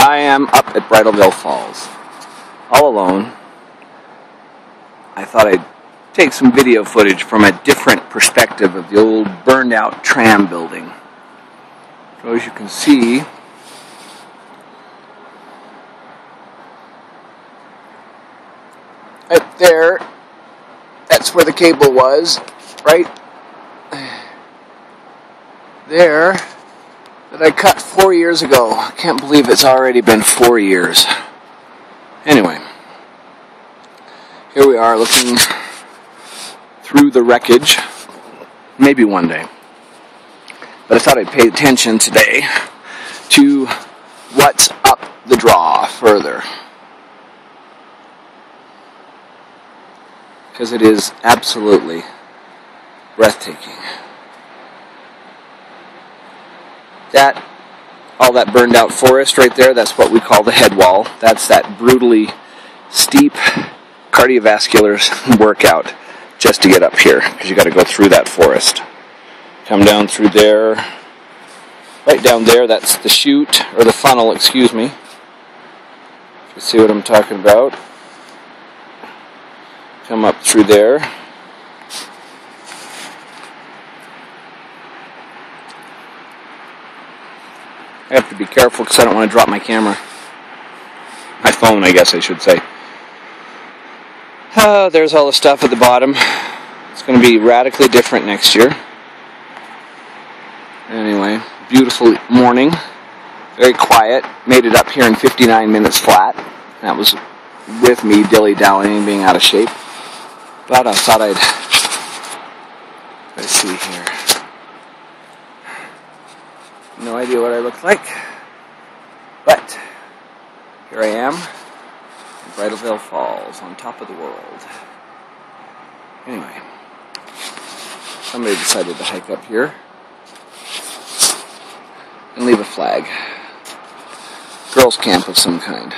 I am up at Bridal Falls, all alone. I thought I'd take some video footage from a different perspective of the old burned out tram building. So as you can see, right there, that's where the cable was, right there, that I cut 4 years ago. I can't believe it's already been 4 years. Anyway, here we are looking through the wreckage. Maybe one day. But I thought I'd pay attention today to what's up the draw further, because it is absolutely breathtaking. All that burned out forest right there, that's what we call the head wall. That's that brutally steep cardiovascular workout just to get up here, because you got to go through that forest. Come down through there, right down there, that's the chute, or the funnel, excuse me. You see what I'm talking about? Come up through there. I have to be careful because I don't want to drop my camera. My phone, I guess I should say. There's all the stuff at the bottom. It's going to be radically different next year. Anyway, beautiful morning. Very quiet. Made it up here in 59 minutes flat. That was with me dilly-dallying, being out of shape. But I thought let's see here. No idea what I look like, but here I am in Bridal Falls, on top of the world. Anyway, somebody decided to hike up here and leave a flag. Girls' camp of some kind.